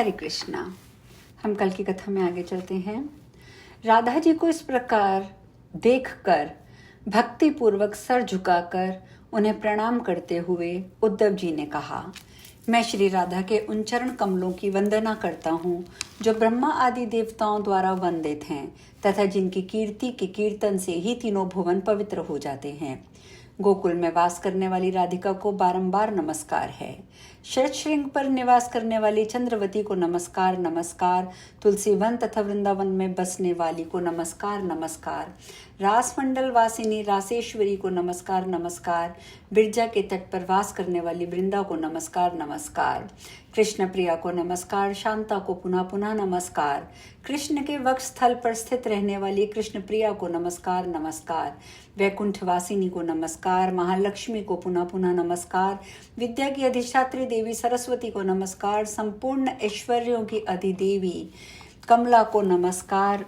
हरे कृष्णा। हम कल की कथा में आगे चलते हैं। राधा जी को इस प्रकार देखकर भक्ति पूर्वक सर झुकाकर उन्हें प्रणाम करते हुए उद्धव जी ने कहा, मैं श्री राधा के उन चरण कमलों की वंदना करता हूँ जो ब्रह्मा आदि देवताओं द्वारा वंदित हैं तथा जिनकी कीर्ति के कीर्तन से ही तीनों भुवन पवित्र हो जाते हैं। गोकुल में वास करने वाली राधिका को बारंबार नमस्कार है। शरद श्रृंग पर निवास करने वाली चंद्रवती को नमस्कार नमस्कार। तुलसी वन तथा वृंदावन में बसने वाली को नमस्कार नमस्कार। रास मंडल वासिनी रासेश्वरी को नमस्कार नमस्कार। बिरजा के तट पर वास करने वाली वृंदा को नमस्कार नमस्कार। कृष्ण प्रिया को नमस्कार। शांता को पुनः पुनः नमस्कार। कृष्ण के वक्ष स्थल पर स्थित रहने वाली कृष्ण प्रिया को नमस्कार नमस्कार। वैकुंठ वासिनी को नमस्कार। महालक्ष्मी को पुनः पुनः नमस्कार। विद्या की अधिष्ठात्री देवी सरस्वती को नमस्कार। संपूर्ण ऐश्वर्यों की अधिदेवी कमला को नमस्कार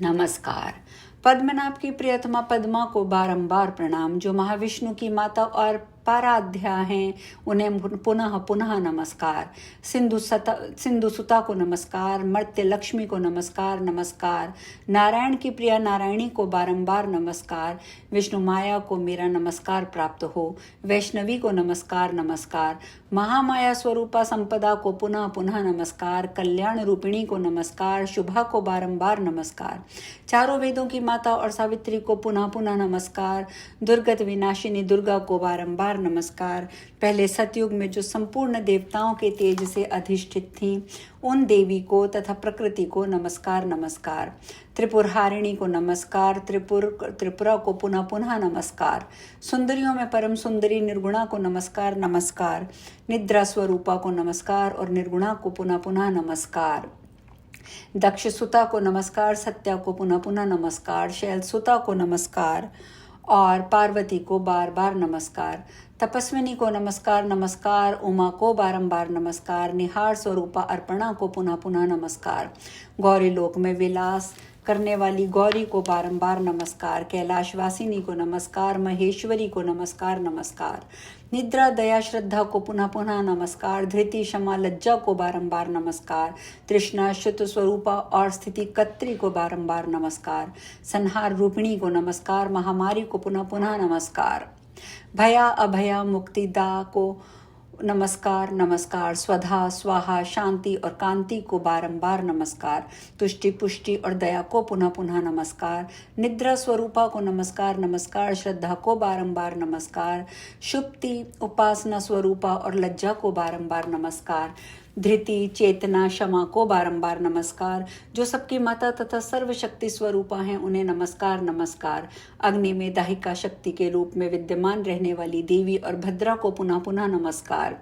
नमस्कार। पद्मनाभ की प्रियतमा पद्मा को बारंबार प्रणाम। जो महाविष्णु की माता और पाराध्या हैं उन्हें पुनः पुनः नमस्कार। सिंधु सुता को नमस्कार। मर्त्य लक्ष्मी को नमस्कार नमस्कार। नारायण की प्रिया नारायणी को बारंबार नमस्कार। विष्णु माया को मेरा नमस्कार प्राप्त हो। वैष्णवी को नमस्कार नमस्कार। महामाया स्वरूपा संपदा को पुनः पुनः नमस्कार। कल्याण रूपिणी को नमस्कार। शुभा को बारंबार नमस्कार। चारों वेदों की माता और सावित्री को पुनः पुनः नमस्कार। दुर्गत विनाशिनी दुर्गा को बारंबार नमस्कार। पहले सतयुग में जो संपूर्ण देवताओं के तेज से अधिष्ठित थीं उन देवी को तथा प्रकृति को नमस्कार नमस्कार। त्रिपुरहारिणी को नमस्कार। त्रिपुरा को पुनः पुनः नमस्कार। सुंदरियों में परम सुंदरी निर्गुणा को नमस्कार नमस्कार। निद्रा स्वरूपा को नमस्कार और निर्गुणा को पुनः पुनः नमस्कार। दक्ष सुता को नमस्कार। सत्या को पुनः पुनः नमस्कार। शैल सुता को नमस्कार और पार्वती को बार बार नमस्कार। तपस्विनी को नमस्कार नमस्कार। उमा को बारंबार नमस्कार। निहार स्वरूपा अर्पणा को पुनः पुनः नमस्कार। गौरी लोक में विलास करने वाली गौरी को बारंबार नमस्कार। कैलाशवासिनी को नमस्कार। महेश्वरी को नमस्कार नमस्कार। निद्रा दया श्रद्धा को पुनः पुनः नमस्कार। धृति क्षमा लज्जा को बारंबार नमस्कार। तृष्णा शुद्ध स्वरूपा और स्थिति कत्री को बारंबार नमस्कार। संहार रूपिणी को नमस्कार। महामारी को पुनः पुनः नमस्कार। भया अभया मुक्तिदा को नमस्कार नमस्कार। स्वधा स्वाहा शांति और कांति को बारंबार नमस्कार। तुष्टि पुष्टि और दया को पुनः पुनः नमस्कार। निद्रा स्वरूपा को नमस्कार नमस्कार। श्रद्धा को बारंबार नमस्कार। शुप्ति उपासना स्वरूपा और लज्जा को बारंबार नमस्कार। धृति चेतना क्षमा को बारंबार नमस्कार। जो सबकी माता तथा सर्वशक्ति स्वरूपा हैं उन्हें नमस्कार नमस्कार। अग्नि में दाहिका शक्ति के रूप में विद्यमान रहने वाली देवी और भद्रा को पुनः पुनः नमस्कार।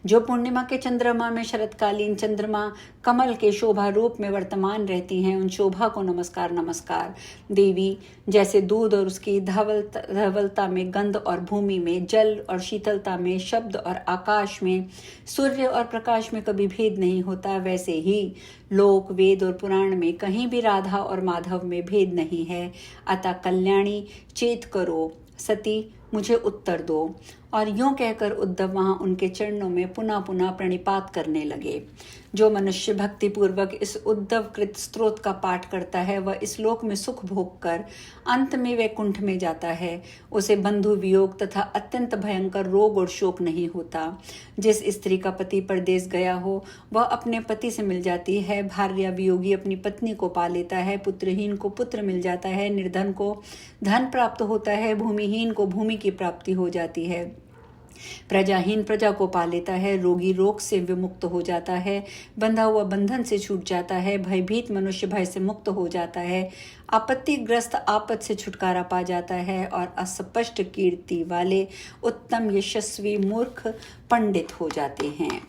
जो पूर्णिमा के चंद्रमा में शरतकालीन चंद्रमा कमल के शोभा रूप में वर्तमान रहती हैं उन शोभा को नमस्कार नमस्कार। देवी जैसे दूध और उसकी धवलता में गंध और भूमि में जल और शीतलता में शब्द और आकाश में सूर्य और प्रकाश में कभी भेद नहीं होता, वैसे ही लोक वेद और पुराण में कहीं भी राधा और माधव में भेद नहीं है। अतः कल्याणी चेत करो, सती मुझे उत्तर दो। और यूं कहकर उद्धव वहां उनके चरणों में पुनः पुनः प्रणिपात करने लगे। जो मनुष्य भक्ति पूर्वक इस उद्धव कृत स्तोत्र का पाठ करता है वह इस लोक में सुख भोग कर अंत में वैकुंठ में जाता है। उसे बंधु वियोग तथा अत्यंत भयंकर रोग और शोक नहीं होता। जिस स्त्री का पति परदेश गया हो वह अपने पति से मिल जाती है। भार्या वियोगी अपनी पत्नी को पा लेता है। पुत्रहीन को पुत्र मिल जाता है। निर्धन को धन प्राप्त होता है। भूमिहीन को भूमि की प्राप्ति हो जाती है। प्रजाहीन प्रजा को पा लेता है। रोगी रोग से विमुक्त हो जाता है। बंधा हुआ बंधन से छूट जाता है। भयभीत मनुष्य भय से मुक्त हो जाता है। आपत्तिग्रस्त आपद से छुटकारा पा जाता है। और अस्पष्ट कीर्ति वाले उत्तम यशस्वी मूर्ख पंडित हो जाते हैं।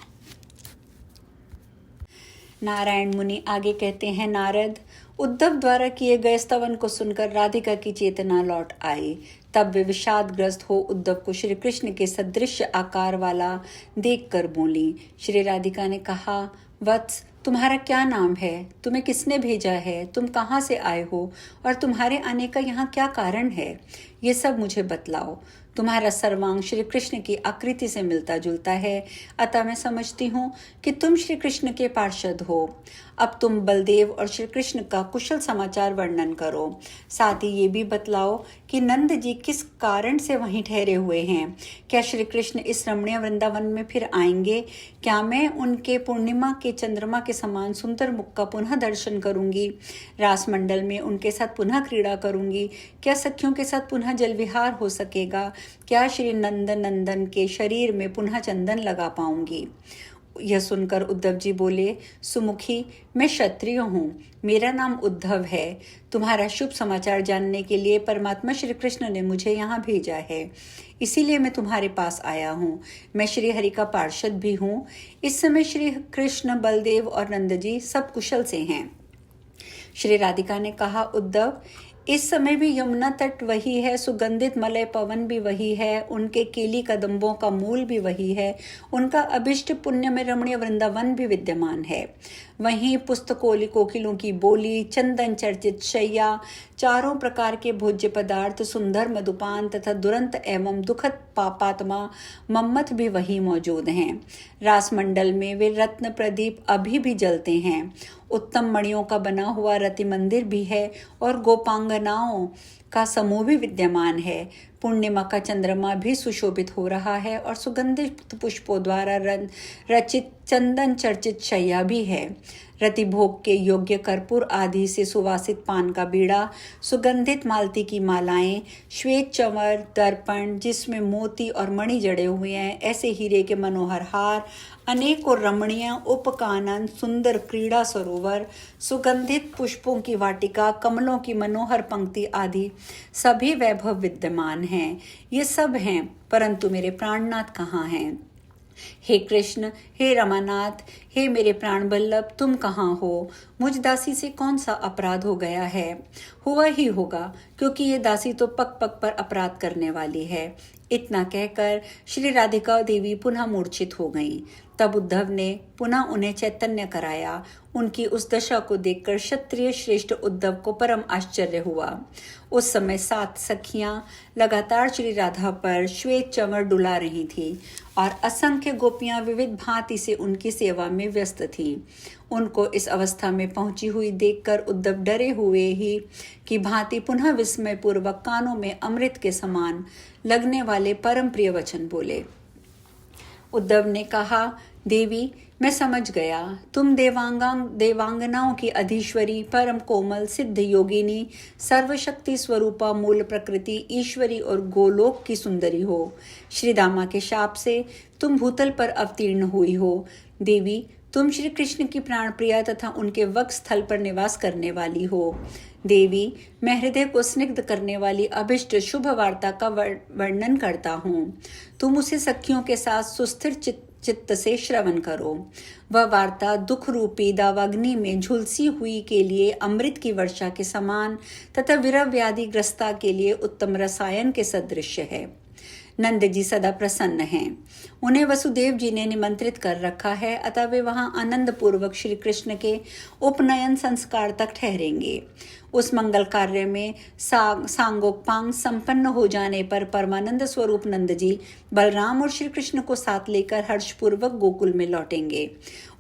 नारायण मुनि आगे कहते हैं, नारद उद्धव द्वारा किए गए स्तवन को सुनकर राधिका की चेतना लौट आई। तब वे विषादग्रस्त हो उद्धव को श्री कृष्ण के सदृश आकार वाला देखकर बोली। श्री राधिका ने कहा, वत्स तुम्हारा क्या नाम है? तुम्हें किसने भेजा है? तुम कहाँ से आए हो और तुम्हारे आने का यहाँ क्या कारण है? ये सब मुझे बतलाओ। तुम्हारा सर्वांग श्री कृष्ण की आकृति से मिलता जुलता है, अतः मैं समझती हूँ कि तुम श्री कृष्ण के पार्षद हो। अब तुम बलदेव और श्री कृष्ण का कुशल समाचार वर्णन करो। साथ ही ये भी बतलाओ कि नंद जी किस कारण से वहीं ठहरे हुए हैं। क्या श्री कृष्ण इस रमणीय वृंदावन में फिर आएंगे? क्या मैं उनके पूर्णिमा के चंद्रमा के समान सुंदर मुख का पुनः दर्शन करूंगी? रास मंडल में उनके साथ पुनः क्रीड़ा करूंगी? क्या सखियों के साथ पुनः जल विहार हो सकेगा? क्या श्री नंदन के शरीर में पुनः चंदन लगा पाऊंगी? यह सुनकर उद्धव जी बोले, सुमुखी, मैं क्षत्रिय हूँ, मेरा नाम उद्धव है। तुम्हारा शुभ समाचार जानने के लिए परमात्मा श्री कृष्ण ने मुझे यहाँ भेजा है, इसीलिए मैं तुम्हारे पास आया हूँ। मैं श्री हरि का पार्षद भी हूँ। इस समय श्री कृष्ण, बलदेव और नंद जी सब कुशल से हैं। श्री राधिका ने कहा, उद्धव, इस समय भी यमुना तट वही है, सुगंधित मलय पवन भी वही है, उनके केली कदम्बों का मूल भी वही है, उनका अभिष्ट पुण्य में रमणीय वृंदावन भी विद्यमान है। वहीं पुस्तकोली कोकिलों की बोली, चंदन चर्चित शैया, चारों प्रकार के भोज्य पदार्थ, सुंदर मधुपान तथा दुरंत एवं दुखद पापात्मा मम्मथ भी वही मौजूद हैं। रास मंडल में वे रत्न प्रदीप अभी भी जलते हैं। उत्तम मणियों का बना हुआ रति मंदिर भी है और गोपांगनाओं का समूह भी विद्यमान है। पूर्णिमा का चंद्रमा भी सुशोभित हो रहा है और सुगंधित पुष्पों द्वारा रचित चंदन चर्चित शैया भी है। रति भोग के योग्य कर्पूर आदि से सुवासित पान का बीड़ा, सुगंधित मालती की मालाएं, श्वेत चंवर दर्पण जिसमें मोती और मणि जड़े हुए हैं, ऐसे हीरे के मनोहर हार, अनेकों रमणीय उपकानन, सुंदर क्रीड़ा सरोवर, सुगंधित पुष्पों की वाटिका, कमलों की मनोहर पंक्ति आदि सभी वैभव विद्यमान हैं। ये सब हैं, परंतु मेरे प्राणनाथ कहाँ हैं? हे कृष्ण, हे रमानाथ, हे मेरे प्राण बल्लभ, तुम कहाँ हो? मुझ दासी से कौन सा अपराध हो गया है? हुआ ही होगा, क्योंकि ये दासी तो पग पग पर अपराध करने वाली है। इतना कहकर श्री राधिका देवी पुनः मूर्छित हो गईं। तब उद्धव ने पुनः उन्हें चैतन्य कराया। उनकी उस दशा को देखकर क्षत्रिय श्रेष्ठ उद्धव को परम आश्चर्य हुआ। उस समय 7 सखियां लगातार श्री राधा पर श्वेत चंवर डुला रही थीं और असंख्य गोपियां विविध भांति से उनकी सेवा में व्यस्त थीं। उनको इस अवस्था में पहुंची हुई देखकर उद्धव डरे हुए ही की भांति पुनः विस्मय पूर्वक कानों में अमृत के समान लगने वाले परम प्रिय वचन बोले। उद्धव ने कहा, देवी, मैं समझ गया, तुम देवांगनाओं की अधीश्वरी, परम कोमल, सिद्ध योगिनी, सर्वशक्ति स्वरूपा, मूल प्रकृति, ईश्वरी और गोलोक की सुंदरी हो। श्री दामा के शाप से तुम भूतल पर अवतीर्ण हुई हो। देवी, तुम श्री कृष्ण की प्राण प्रिया तथा उनके वक्ष स्थल पर निवास करने वाली हो। देवी, मैं हृदय को स्निग्ध करने वाली अभिष्ट शुभ वार्ता का वर्णन करता हूँ। तुम उसे सखियों के साथ सुस्थिर चित्त से श्रवण करो। वह वार्ता दुख रूपी दावाग्नि में झुलसी हुई के लिए अमृत की वर्षा के समान तथा विरह व्याधि ग्रस्ता के लिए उत्तम रसायन के सदृश है। नंद जी सदा प्रसन्न हैं। उन्हें वसुदेव जी ने निमंत्रित कर रखा है, अतः वे वहां आनंद पूर्वक श्री कृष्ण के उपनयन संस्कार तक ठहरेंगे। उस मंगल कार्य में सांगोपांग संपन्न हो जाने पर परमानंद स्वरूप नंद जी बलराम और श्री कृष्ण को साथ लेकर हर्षपूर्वक गोकुल में लौटेंगे।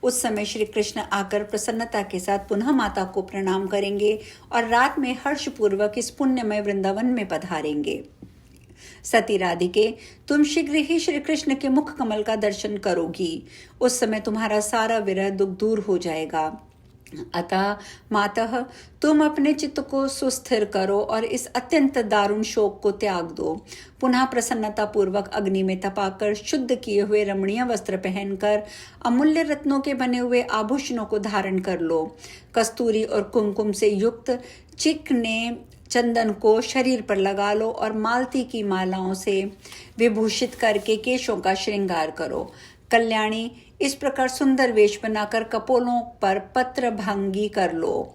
उस समय श्री कृष्ण आकर प्रसन्नता के साथ पुनः माता को प्रणाम करेंगे और रात में हर्षपूर्वक इस पुण्यमय वृंदावन में पधारेंगे। सती राधिके, तुम शीघ्र ही श्री कृष्ण के मुख कमल का दर्शन करोगी। उस समय तुम्हारा सारा विरह दुख दूर हो जाएगा। अतः मातः, तुम अपने चित्त को सुस्थिर करो और इस अत्यंत दारुण शोक को त्याग दो। पुनः प्रसन्नता पूर्वक अग्नि में तपाकर शुद्ध किए हुए रमणीय वस्त्र पहनकर अमूल्य रत्नों के बने हुए आभूषणों को धारण कर लो। कस्तूरी और कुमकुम से युक्त चिकने चंदन को शरीर पर लगा लो और मालती की मालाओं से विभूषित करके केशों का श्रृंगार करो। कल्याणी, इस प्रकार सुंदर वेश बनाकर कपोलों पर पत्र भंगी कर लो।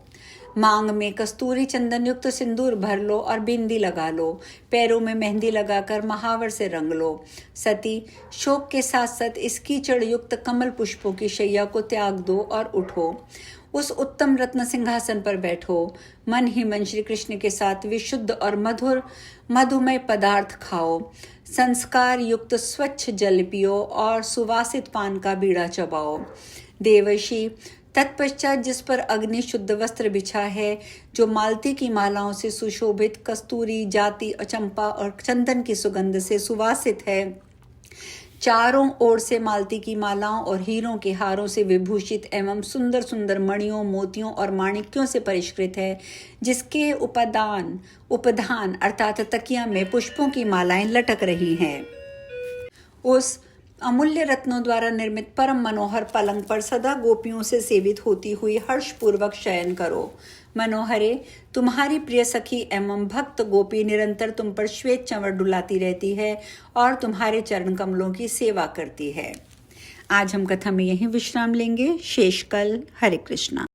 मांग में कस्तूरी चंदन युक्त सिंदूर भर लो और बिंदी लगा लो, पैरों में मेहंदी लगाकर महावर से रंग लो। सती, शोक के साथ साथ इस कीचड़ युक्त कमल पुष्पों की शैया को त्याग दो और उठो। उस उत्तम रत्न सिंहासन पर बैठो। मन ही मन श्री कृष्ण के साथ विशुद्ध और मधुर मधुमय पदार्थ खाओ। संस्कार युक्त स्वच्छ जल पियो और सुवासित पान का बीड़ा चबाओ। देवर्षि, तत्पश्चात जिस पर अग्नि शुद्ध वस्त्र बिछा है, जो मालती की मालाओं से सुशोभित, कस्तूरी, जाति, चंपा और चंदन की सुगंध से सुवासित है, चारों ओर से मालती की मालाओं और हीरों के हारों से विभूषित एवं सुंदर सुंदर मणियों, मोतियों और माणिक्यों से परिष्कृत है, जिसके उपधान अर्थात तकिया में पुष्पों की मालाएं लटक रही हैं, उस अमूल्य रत्नों द्वारा निर्मित परम मनोहर पलंग पर सदा गोपियों से सेवित होती हुई हर्षपूर्वक शयन करो। मनोहरे, तुम्हारी प्रिय सखी एवं भक्त गोपी निरंतर तुम पर श्वेत चंवर डुलाती रहती है और तुम्हारे चरण कमलों की सेवा करती है। आज हम कथा में यहीं विश्राम लेंगे। शेष कल। हरे कृष्णा।